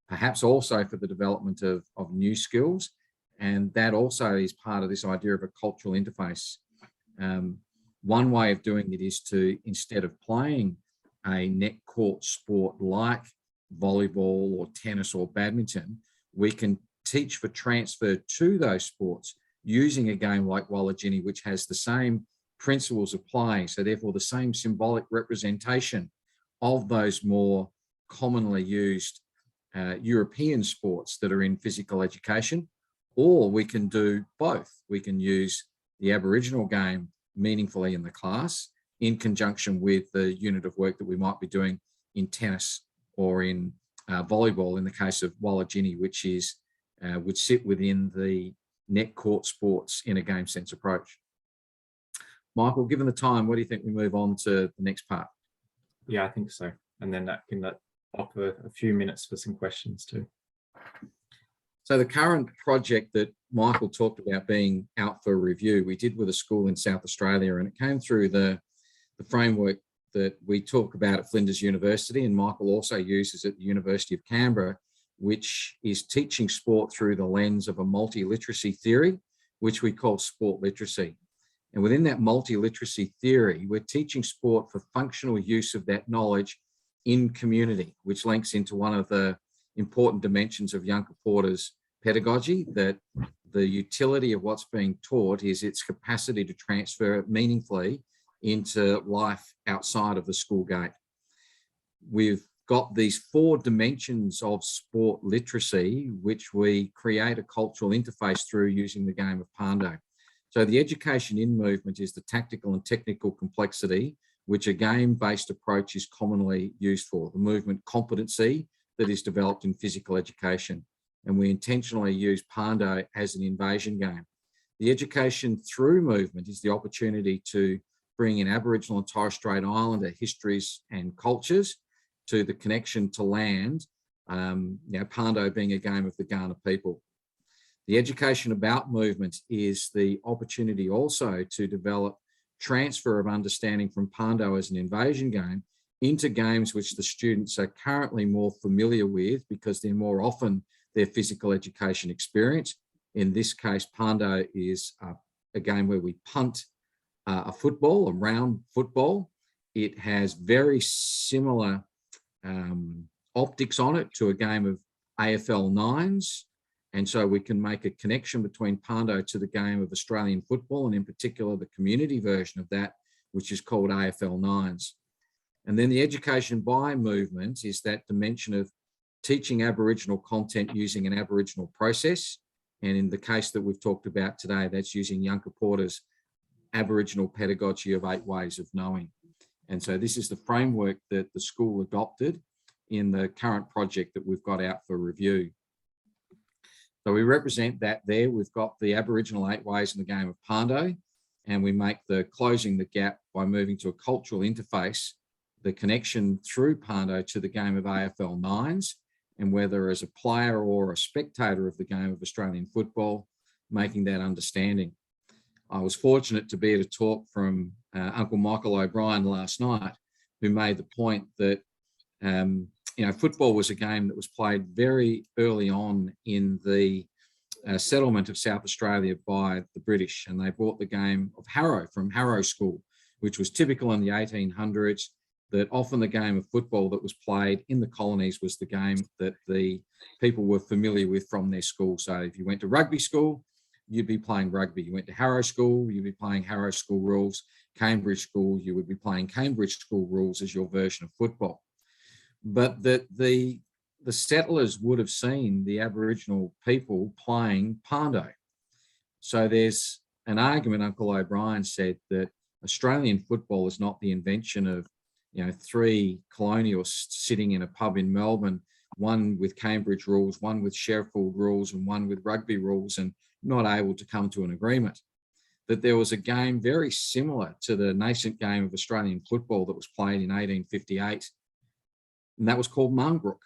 perhaps also for the development of new skills. And that also is part of this idea of a cultural interface. One way of doing it is to, instead of playing a net court sport like volleyball or tennis or badminton, we can teach for transfer to those sports using a game like Wallagini, which has the same principles of play, so therefore the same symbolic representation of those more commonly used European sports that are in physical education. Or we can do both. We can use the Aboriginal game meaningfully in the class in conjunction with the unit of work that we might be doing in tennis or in volleyball in the case of Wallagini, which is would sit within the net court sports in a game sense approach. Michael, given the time, what do you think we move on to the next part? Yeah, I think so. And then that can offer a few minutes for some questions too. So the current project that Michael talked about being out for review, we did with a school in South Australia, and it came through the framework that we talk about at Flinders University, and Michael also uses at the University of Canberra, which is teaching sport through the lens of a multi-literacy theory, which we call sport literacy. And within that multi-literacy theory, we're teaching sport for functional use of that knowledge in community, which links into one of the important dimensions of Yunkaporta's pedagogy, that the utility of what's being taught is its capacity to transfer meaningfully into life outside of the school gate. We've got these 4 dimensions of sport literacy, which we create a cultural interface through using the game of Parndo. So the education in movement is the tactical and technical complexity, which a game-based approach is commonly used for, the movement competency that is developed in physical education. And we intentionally use Parndo as an invasion game. The education through movement is the opportunity to bring in Aboriginal and Torres Strait Islander histories and cultures to the connection to land, Parndo being a game of the Kaurna people. The education about movement is the opportunity also to develop transfer of understanding from Parndo as an invasion game into games which the students are currently more familiar with because they're more often their physical education experience. In this case, Parndo is a game where we punt a football, a round football. It has very similar optics on it to a game of AFL 9s. And so we can make a connection between Parndo to the game of Australian football, and in particular, the community version of that, which is called AFL 9s. And then the education by movement is that dimension of teaching Aboriginal content using an Aboriginal process. And in the case that we've talked about today, that's using Yunkaporta's Aboriginal pedagogy of 8 ways of knowing. And so this is the framework that the school adopted in the current project that we've got out for review. So we represent that there. We've got the Aboriginal 8 ways in the game of Parndo, and we make the closing the gap by moving to a cultural interface, the connection through Parndo to the game of AFL 9s, and whether as a player or a spectator of the game of Australian football, making that understanding. I was fortunate to be at a talk from Uncle Michael O'Brien last night, who made the point that football was a game that was played very early on in the settlement of South Australia by the British, and they brought the game of Harrow from Harrow School, which was typical in the 1800s, that often the game of football that was played in the colonies was the game that the people were familiar with from their school. So if you went to rugby school, you'd be playing rugby. You went to Harrow School, you'd be playing Harrow School rules. Cambridge School, you would be playing Cambridge School rules as your version of football. But that the settlers would have seen the Aboriginal people playing Parndo. So there's an argument, Uncle O'Brien said, that Australian football is not the invention of 3 colonialists sitting in a pub in Melbourne, one with Cambridge rules, one with Sheffield rules, and one with rugby rules, and not able to come to an agreement. That there was a game very similar to the nascent game of Australian football that was played in 1858, and that was called Marngrook.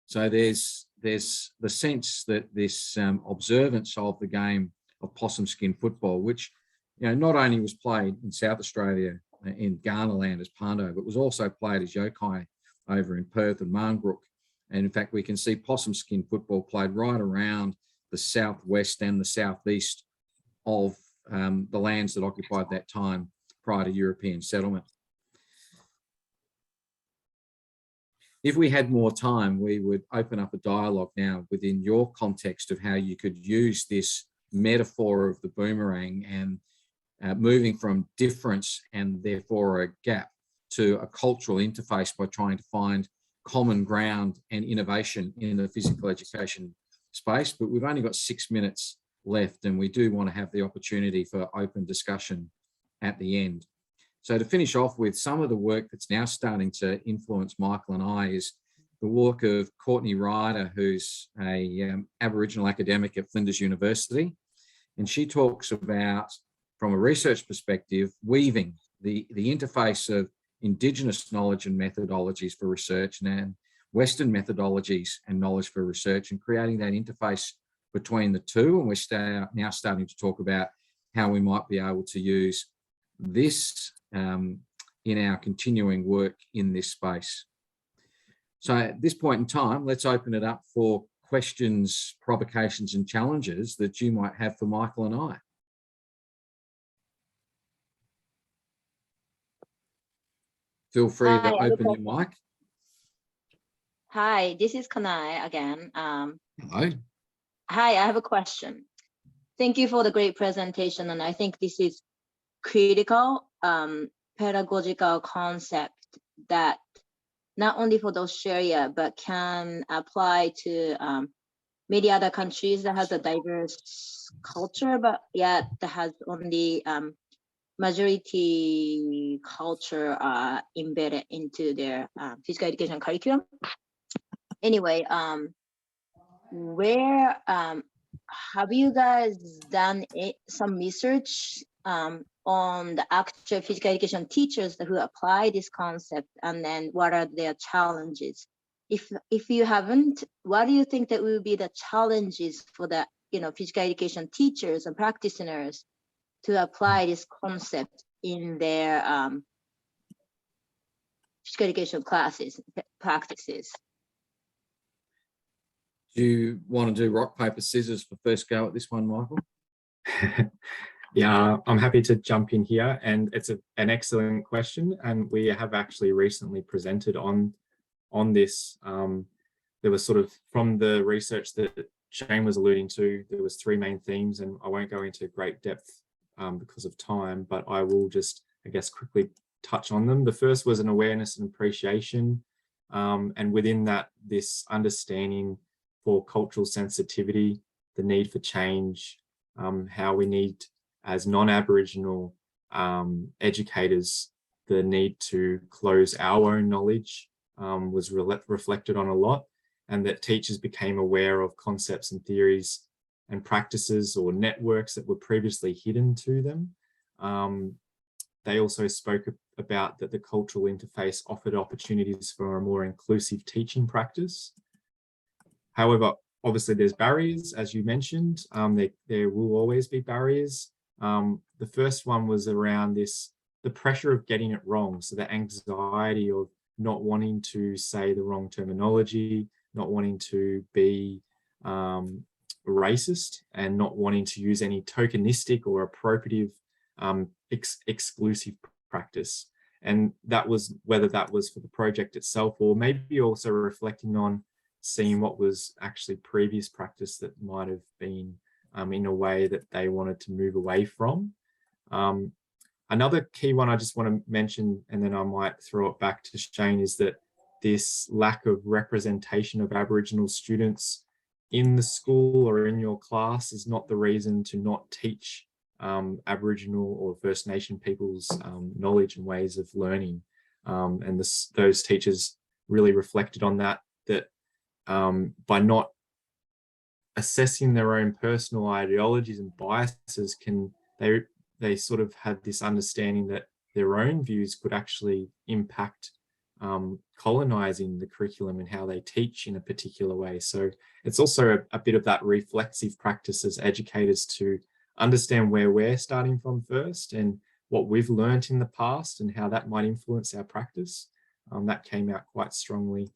So there's the sense that this observance of the game of possum skin football, which not only was played in South Australia in Kaurna land as Parndo, but was also played as yokai over in Perth and Marngrook. And in fact, we can see possum skin football played right around the southwest and the southeast of the lands that occupied that time prior to European settlement. If we had more time, we would open up a dialogue now within your context of how you could use this metaphor of the boomerang and moving from difference and therefore a gap to a cultural interface by trying to find common ground and innovation in the physical education space. But we've only got 6 minutes left, and we do want to have the opportunity for open discussion at the end. So to finish off with, some of the work that's now starting to influence Michael and I is the work of Courtney Ryder, who's a Aboriginal academic at Flinders University. And she talks about, from a research perspective, weaving the interface of Indigenous knowledge and methodologies for research and Western methodologies and knowledge for research, and creating that interface between the two. And we're now starting to talk about how we might be able to use this in our continuing work in this space. So at this point in time, let's open it up for questions, provocations, and challenges that you might have for Michael and I. Feel free to open your mic. Hi, this is Kanai again. Hello. Hi, I have a question. Thank you for the great presentation, and I think this is critical pedagogical concept that not only for Australia, but can apply to many other countries that has a diverse culture, but yet that has only majority culture embedded into their physical education curriculum. Anyway, where have you guys done some research on the actual physical education teachers who apply this concept, and then what are their challenges? If you haven't, what do you think that will be the challenges for the physical education teachers and practitioners to apply this concept in their physical education classes practices? Do you want to do rock, paper, scissors for first go at this one, Michael? Yeah, I'm happy to jump in here, and it's an excellent question, and we have actually recently presented on this. There was sort of, from the research that Shane was alluding to, there was 3 main themes, and I won't go into great depth because of time, but I will just, I guess, quickly touch on them. The first was an awareness and appreciation, and within that, this understanding for cultural sensitivity, the need for change, how we need, as non-Aboriginal educators, the need to close our own knowledge was reflected on a lot, and that teachers became aware of concepts and theories and practices or networks that were previously hidden to them. They also spoke about that the cultural interface offered opportunities for a more inclusive teaching practice. However, obviously there's barriers, as you mentioned. There will always be barriers. The first one was around the pressure of getting it wrong. So the anxiety of not wanting to say the wrong terminology, not wanting to be racist, and not wanting to use any tokenistic or appropriative exclusive practice. And that was, whether that was for the project itself, or maybe also reflecting on seeing what was actually previous practice that might have been in a way that they wanted to move away from. Another key one I just want to mention, and then I might throw it back to Shane, is that this lack of representation of Aboriginal students in the school or in your class is not the reason to not teach Aboriginal or First Nation people's knowledge and ways of learning. And those teachers really reflected on that by not assessing their own personal ideologies and biases, they sort of had this understanding that their own views could actually impact colonizing the curriculum and how they teach in a particular way. So it's also a bit of that reflexive practice as educators to understand where we're starting from first and what we've learned in the past and how that might influence our practice. That came out quite strongly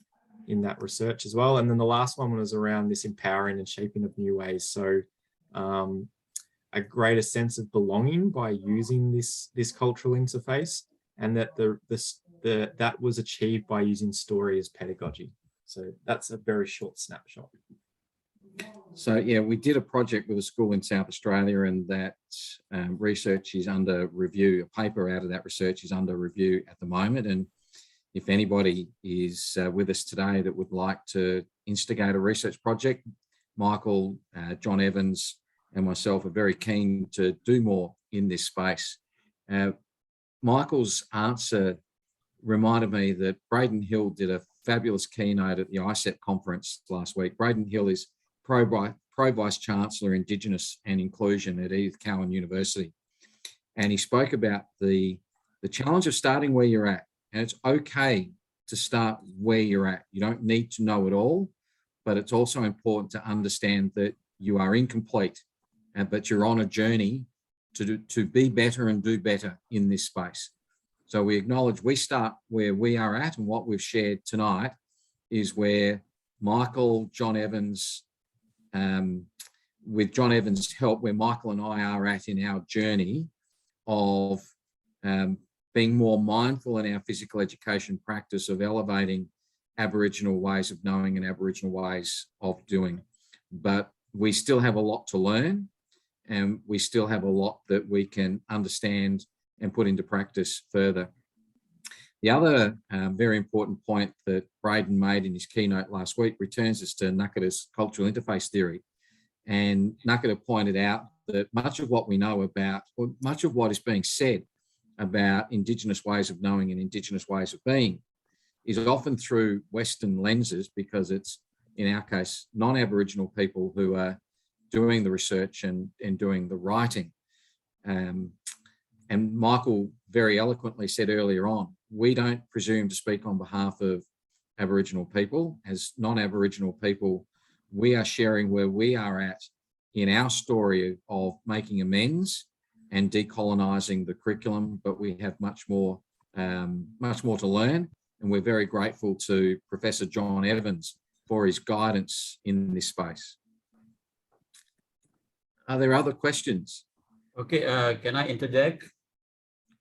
in that research as well. And then the last one was around this empowering and shaping of new ways. So a greater sense of belonging by using this cultural interface, and that that was achieved by using story as pedagogy. So that's a very short snapshot. So yeah, we did a project with a school in South Australia, and that research is under review. A paper out of that research is under review at the moment. And if anybody is with us today that would like to instigate a research project, Michael, John Evans, and myself are very keen to do more in this space. Michael's answer reminded me that Braden Hill did a fabulous keynote at the ISEP conference last week. Braden Hill is Pro Vice Chancellor, Indigenous and Inclusion at Edith Cowan University. And he spoke about the challenge of starting where you're at. And it's okay to start where you're at. You don't need to know it all, but it's also important to understand that you are incomplete, but you're on a journey to be better and do better in this space. So we acknowledge we start where we are at, and what we've shared tonight is where Michael, John Evans, with John Evans' help, where Michael and I are at in our journey of being more mindful in our physical education practice, of elevating Aboriginal ways of knowing and Aboriginal ways of doing. But we still have a lot to learn, and we still have a lot that we can understand and put into practice further. The other very important point that Braden made in his keynote last week returns us to Knucker's cultural interface theory. And Knucker pointed out that much of what we know about, or much of what is being said about Indigenous ways of knowing and Indigenous ways of being, is often through Western lenses, because it's, in our case, non-Aboriginal people who are doing the research and doing the writing. And Michael very eloquently said earlier on, we don't presume to speak on behalf of Aboriginal people. As non-Aboriginal people, we are sharing where we are at in our story of making amends and decolonising the curriculum, but we have much more to learn. And we're very grateful to Professor John Evans for his guidance in this space. Are there other questions? Okay, can I interject?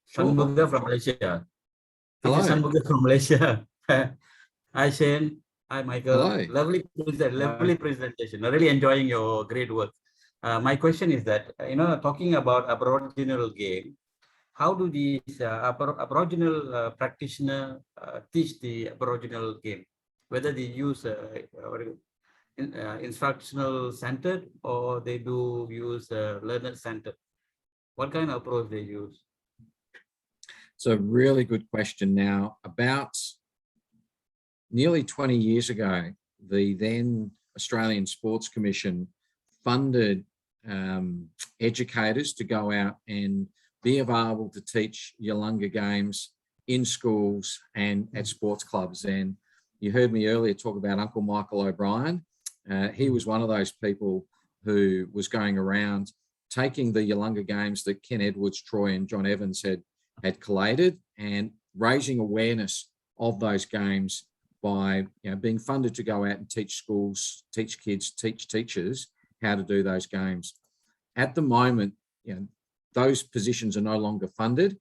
Sure. Sanmuga from Malaysia. Hello. This is Sanmuga from Malaysia. Hi Shane. Hi Michael. Hello. Lovely presentation. I'm really enjoying your great work. My question is that, talking about Aboriginal game, how do these Aboriginal practitioners teach the Aboriginal game? Whether they use instructional centered or they do use learner centered? What kind of approach they use? It's a really good question. Now, about nearly 20 years ago, the then Australian Sports Commission funded educators to go out and be available to teach Yulunga games in schools and at sports clubs. And you heard me earlier talk about Uncle Michael O'Brien. He was one of those people who was going around taking the Yulunga games that Ken Edwards, Troy and John Evans had collated and raising awareness of those games by being funded to go out and teach schools, teach kids, teach teachers how to do those games. At the moment, those positions are no longer funded.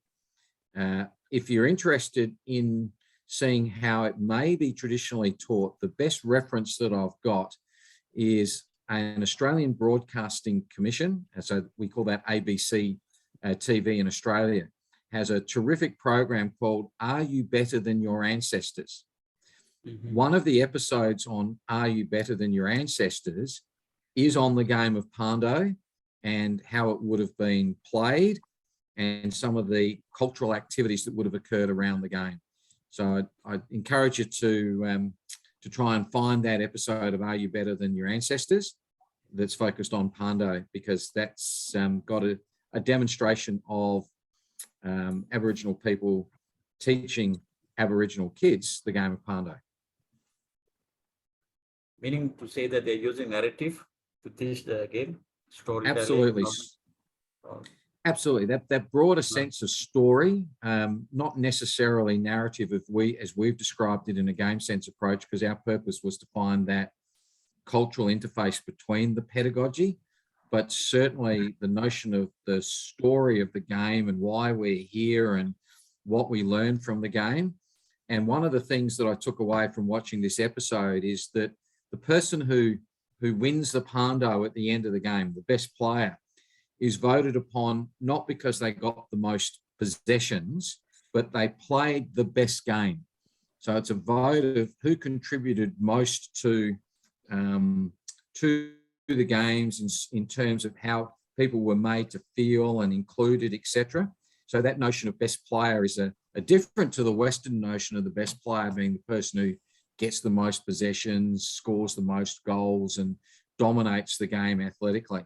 If you're interested in seeing how it may be traditionally taught, the best reference that I've got is an Australian Broadcasting Commission, so we call that ABC TV in Australia, has a terrific program called Are You Better Than Your Ancestors? Mm-hmm. One of the episodes on Are You Better Than Your Ancestors is on the game of Parndo and how it would have been played and some of the cultural activities that would have occurred around the game. So I'd encourage you to try and find that episode of Are You Better Than Your Ancestors that's focused on Parndo, because that's got a demonstration of Aboriginal people teaching Aboriginal kids the game of Parndo. Meaning to say that they're using narrative to teach the game? Storytelling? Absolutely. Absolutely. That broader sense of story, not necessarily narrative as we've described it in a game sense approach, because our purpose was to find that cultural interface between the pedagogy, but certainly the notion of the story of the game and why we're here and what we learn from the game. And one of the things that I took away from watching this episode is that the person who wins the Parndo at the end of the game, the best player, is voted upon not because they got the most possessions, but they played the best game. So it's a vote of who contributed most to the games in terms of how people were made to feel and included, etc. So that notion of best player is a different to the Western notion of the best player being the person who gets the most possessions, scores the most goals, and dominates the game athletically.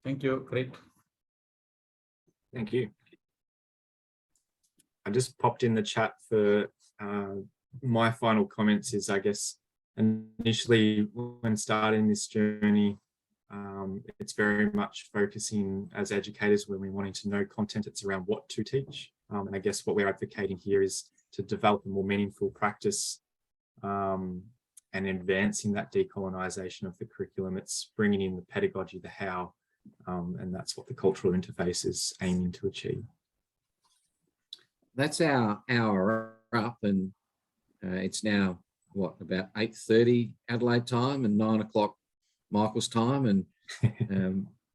Thank you. Great. Thank you. I just popped in the chat for my final comments is, I guess, initially when starting this journey, it's very much focusing as educators when we're wanting to know content, it's around what to teach. And I guess what we're advocating here is to develop a more meaningful practice and advancing that decolonisation of the curriculum. It's bringing in the pedagogy, the how, and that's what the cultural interface is aiming to achieve. that's our hour up, and it's now what, about 8:30 Adelaide time and 9 o'clock Michael's time, and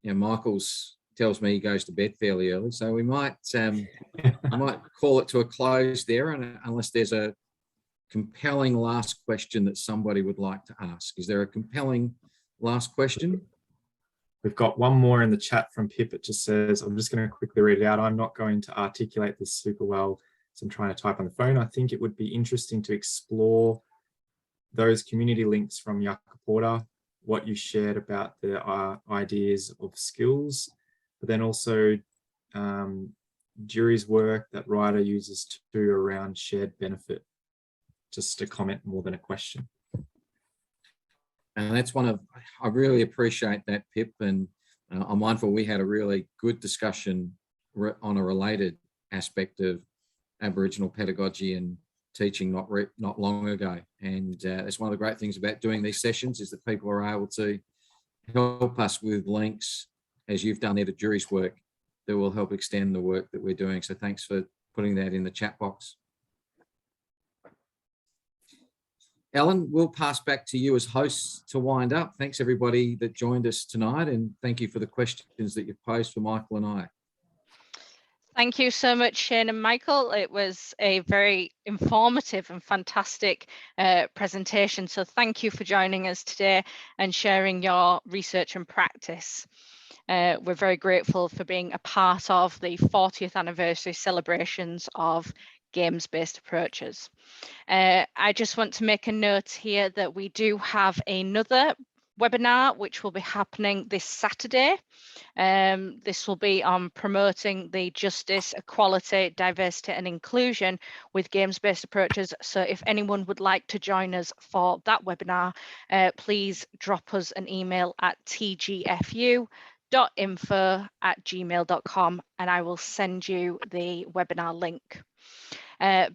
Michael's tells me he goes to bed fairly early, so we might I might call it to a close there, and unless there's a compelling last question that somebody would like to ask. Is there a compelling last question? We've got one more in the chat from Pip. It just says, I'm just going to quickly read it out. I'm not going to articulate this super well, so I'm trying to type on the phone. I think it would be interesting to explore those community links from Yunkaporta, what you shared about the ideas of skills, but then also Jury's work that Ryder uses too around shared benefit. Just a comment more than a question. And that's one of, I really appreciate that, Pip, and I'm mindful we had a really good discussion on a related aspect of Aboriginal pedagogy and teaching not long ago. And it's one of the great things about doing these sessions is that people are able to help us with links, as you've done there, to Jury's work that will help extend the work that we're doing. So thanks for putting that in the chat box. Ellen, we'll pass back to you as hosts to wind up. Thanks everybody that joined us tonight, and thank you for the questions that you've posed for Michael and I. Thank you so much, Shane and Michael. It was a very informative and fantastic presentation. So thank you for joining us today and sharing your research and practice. We're very grateful for being a part of the 40th anniversary celebrations of games-based approaches. I just want to make a note here that we do have another webinar which will be happening this Saturday. This will be on promoting the justice, equality, diversity and inclusion with games-based approaches. So if anyone would like to join us for that webinar, please drop us an email at tgfu.info@gmail.com and I will send you the webinar link.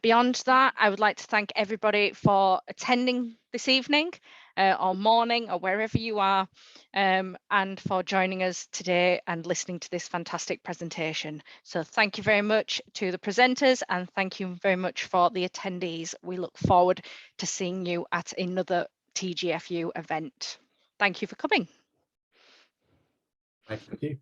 Beyond that, I would like to thank everybody for attending this evening or morning or wherever you are, and for joining us today and listening to this fantastic presentation. So thank you very much to the presenters and thank you very much for the attendees. We look forward to seeing you at another TGfU event. Thank you for coming. Thank you. Thank you.